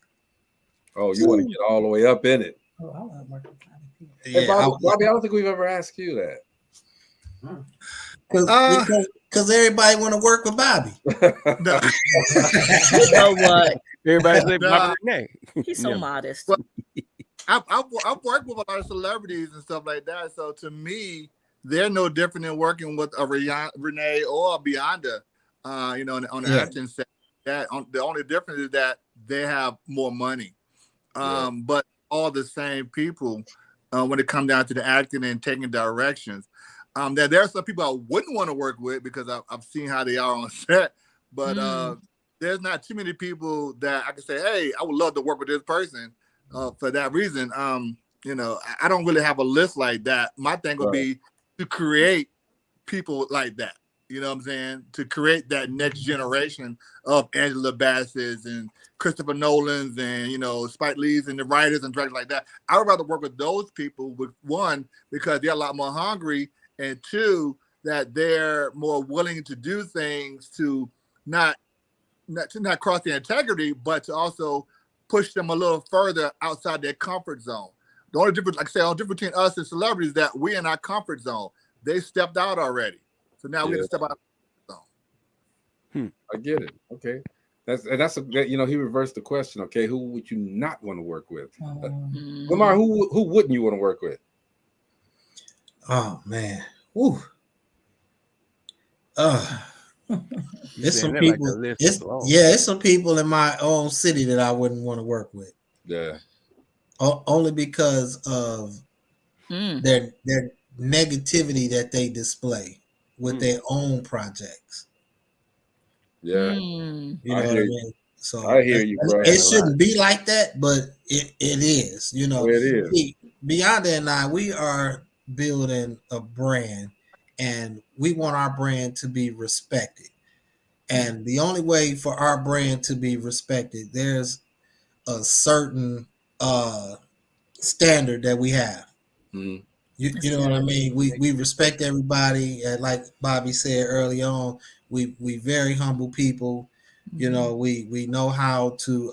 Oh, you want to get all the way up in it? Oh, I love Martin. Hey, Bobby, I don't think we've ever asked you that. Because everybody want to work with Bobby. You know what? Everybody's like Bobby Renee. He's so modest. Well, I've worked with a lot of celebrities and stuff like that. So to me, they're no different than working with a Renee or a Beyonda. On the acting set. The only difference is that they have more money. But all the same people when it comes down to the acting and taking directions. There are some people I wouldn't want to work with because I've seen how they are on set, but there's not too many people that I can say, hey, I would love to work with this person for that reason. I don't really have a list like that. My thing would be to create people like that. You know what I'm saying? To create that next generation of Angela Bassett's and Christopher Nolan's and, Spike Lee's and the writers and directors like that. I would rather work with those people with one, because they're a lot more hungry, and two, that they're more willing to do things to not cross their integrity, but to also push them a little further outside their comfort zone. The only difference, like I say, the difference between us and celebrities is that we're in our comfort zone. They stepped out already. So now we have to step out of the zone. I get it. Okay. He reversed the question. Okay. Who would you not want to work with? Lamar, who wouldn't you want to work with? Oh man. Woo. There's some people. It's some people in my own city that I wouldn't want to work with. Yeah. Only because of their negativity that they display with their own projects. Yeah. You know what I mean? So I hear you, bro. It shouldn't be like that, but it is. It is. See, Beyonda and I, we are building a brand, and we want our brand to be respected. And the only way for our brand to be respected, there's a certain standard that we have. You know what I mean? We respect everybody, and like Bobby said early on, we very humble people. We know how to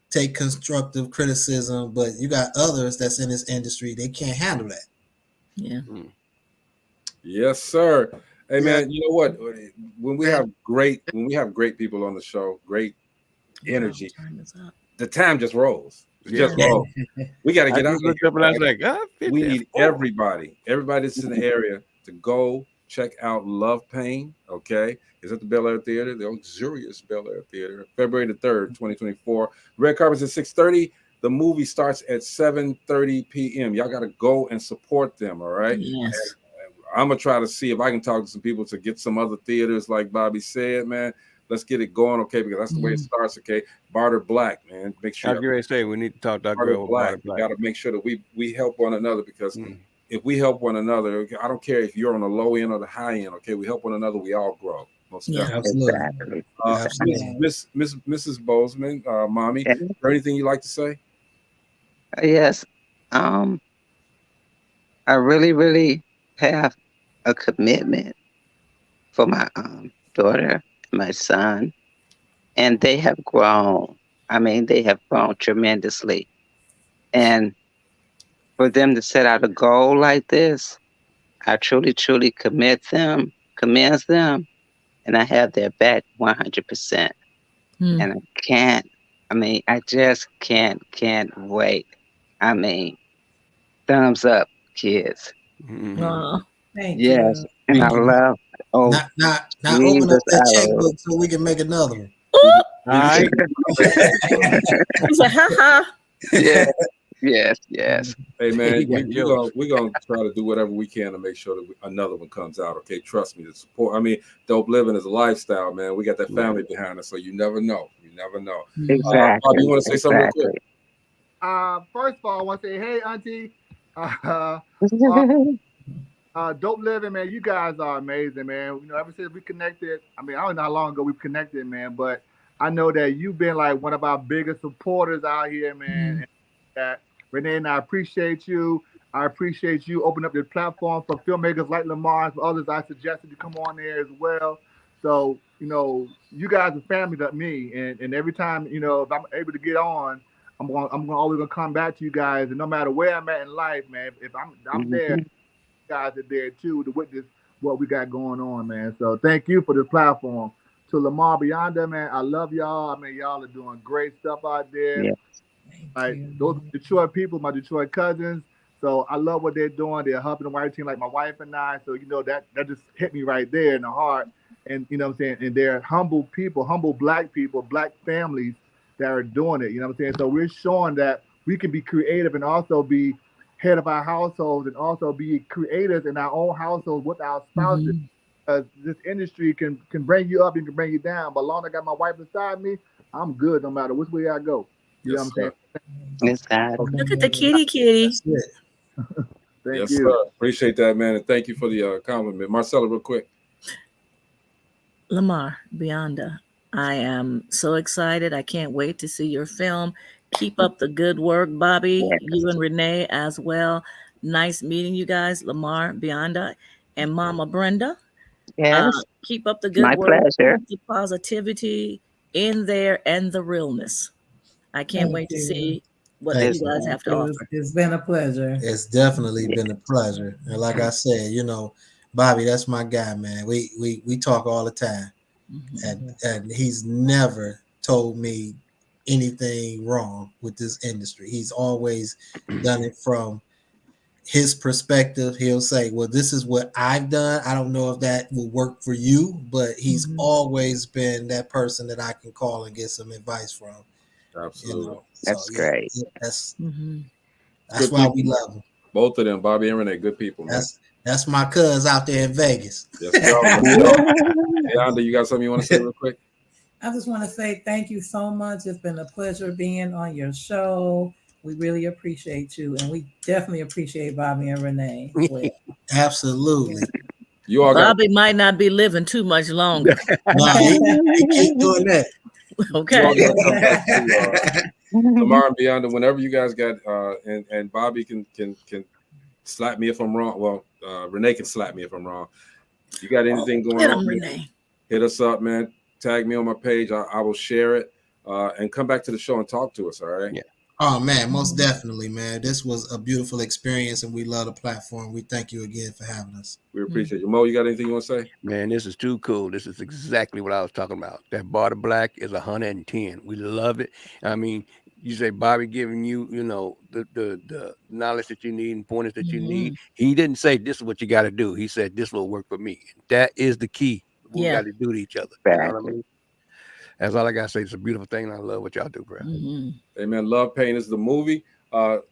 take constructive criticism, but you got others that's in this industry, they can't handle that. Yeah. Yes, sir. Hey man, you know what? When we have great people on the show, great energy, the time just rolls. Just rolls. We got to get out. Looked up and I was like, we need everybody that's in the area to go check out Love Pain. Okay, it's at the Bel Air Theater, the luxurious Bel Air Theater, February the 3rd, 2024. Red carpet's at 6:30. The movie starts at 7:30 p.m. Y'all got to go and support them. All right. Yes. I'm gonna try to see if I can talk to some people to get some other theaters, like Bobby said, man. Let's get it going, okay? Because that's the way it starts, okay? Barter Black, man. Make sure. I was going to say we need to talk to our girl Black. Barter Black. We got to make sure that we help one another, because if we help one another, I don't care if you're on the low end or the high end, okay? We help one another, we all grow. Most definitely. Absolutely. Mrs. Bozeman, mommy, is there anything you'd like to say? Yes. I really, really have a commitment for my daughter, my son, and they have grown. I mean, they have grown tremendously. And for them to set out a goal like this, I truly, truly commends them, and I have their back 100%. And I just can't wait. I mean, thumbs up, kids. Thank Yes, you. and I love. Not open up that checkbook so we can make another one. All right. He's like, ha ha. Yes. Hey man, we're gonna try to do whatever we can to make sure that another one comes out. Okay, trust me. The support. I mean, dope living is a lifestyle, man. We got that family behind us, so you never know. Exactly. Bob, you want to say something real quick? First of all, I want to say, hey, Auntie. Dope Living, man. You guys are amazing, man. You know, ever since we connected, I mean, I don't know how long ago we connected, man, but I know that you've been like one of our biggest supporters out here, man. And that Renee and I appreciate you. I appreciate you opening up your platform for filmmakers like Lamar and for others. I suggested you come on there as well. So, you know, you guys are family to me, and every time, you know, if I'm able to get on, I'm always gonna come back to you guys, and no matter where I'm at in life, man, if I'm there, you guys are there too to witness what we got going on, man. So thank you for this platform. To Lamar Beyonda, man, I love y'all. I mean, y'all are doing great stuff out there. Yes. Like those Detroit people, my Detroit cousins. So I love what they're doing. They're helping the white team like my wife and I. So, you know, that just hit me right there in the heart. And, you know what I'm saying? And they're humble people, humble black people, black families that are doing it. You know what I'm saying? So we're showing that we can be creative and also be head of our households and also be creators in our own households with our spouses. Because this industry can bring you up and can bring you down. But as long as I got my wife beside me, I'm good no matter which way I go. You know what I'm saying? Exactly. Look at the kitty. Thank Yes, you. sir. Appreciate that, man. And thank you for the compliment. Marcella, real quick. Lamar Beyonda, I am so excited. I can't wait to see your film. Keep up the good work, Bobby. Yes. You and Renee as well. Nice meeting you guys, Lamar Beyonda and Mama Brenda. Yes. Keep up the good My work. pleasure. Keep the positivity in there and the realness. I can't Thank wait to you. see what Thank you guys have to offer. It's been a pleasure. It's definitely been a pleasure. And like I said, you know, Bobby, that's my guy, man. We talk all the time. And he's never told me anything wrong with this industry. He's always done it from his perspective. He'll say, well, this is what I've done. I don't know if that will work for you, but he's always been that person that I can call and get some advice from. Absolutely. You know? That's So, great. That's Good why people. we love him. Both of them, Bobby and Renee, good people, man. That's my cuz out there in Vegas. Yes, Hey, Anda, you got something you want to say real quick? I just want to say thank you so much. It's been a pleasure being on your show. We really appreciate you, and we definitely appreciate Bobby and Renee. Absolutely. You all Bobby might not be living too much longer. No, he keep doing that. Okay. Lamar and Beyonda, whenever you guys got and Bobby can slap me if I'm wrong. Well, Renee can slap me if I'm wrong. You got anything going on? Renee. Hit us up, man. Tag me on my page. I will share it and come back to the show and talk to us. All right. Yeah. Oh man, most definitely, man. This was a beautiful experience, and we love the platform. We thank you again for having us. We appreciate you. Mo, you got anything you want to say? Man, this is too cool. This is exactly what I was talking about. That Barter Black is 110. We love it. I mean, you say Bobby giving you, you know, the knowledge that you need and pointers that you need. He didn't say this is what you got to do. He said this will work for me. That is the key. What we got to do to each other. You know what I mean? That's all I gotta say. It's a beautiful thing. And I love what y'all do, bro. Hey man, Love Pain is the movie. Go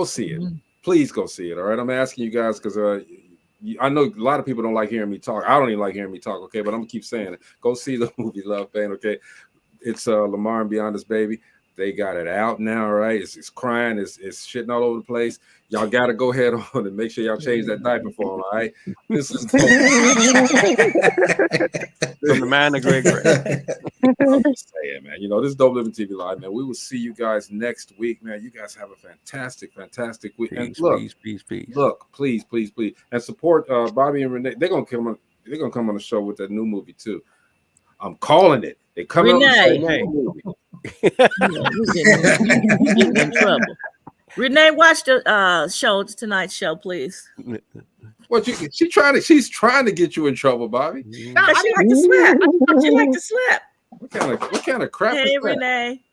see it. Please go see it. All right. I'm asking you guys because I know a lot of people don't like hearing me talk. I don't even like hearing me talk. Okay, but I'm gonna keep saying it. Go see the movie Love Pain. Okay, it's Lamar and Beyond This Baby. They got it out now, right? It's crying, it's shitting all over the place. Y'all got to go ahead on and make sure y'all change that diaper for them, all right? This is from the man to Greg. I'm just saying, man. You know, this is Dope Living TV Live, man. We will see you guys next week, man. You guys have a fantastic week. Peace, and look, peace. Look, please, and support Bobby and Renee. They're gonna come on the show with that new movie too. I'm calling it. They come out with the same movie. You getting in trouble. Renee, watch the show, tonight's show, please. What she's trying to get you in trouble, Bobby. She like to slap. She like to slap. What kind of crap is Hey, that? Renee.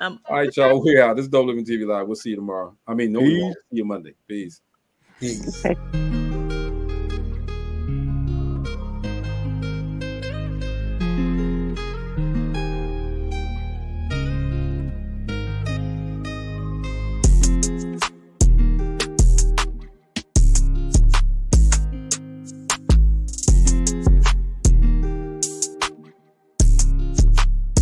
All right, y'all. We out. This is Dope Living TV Live. We'll see you tomorrow. I mean, no, we won't. See you Monday. Peace. Okay.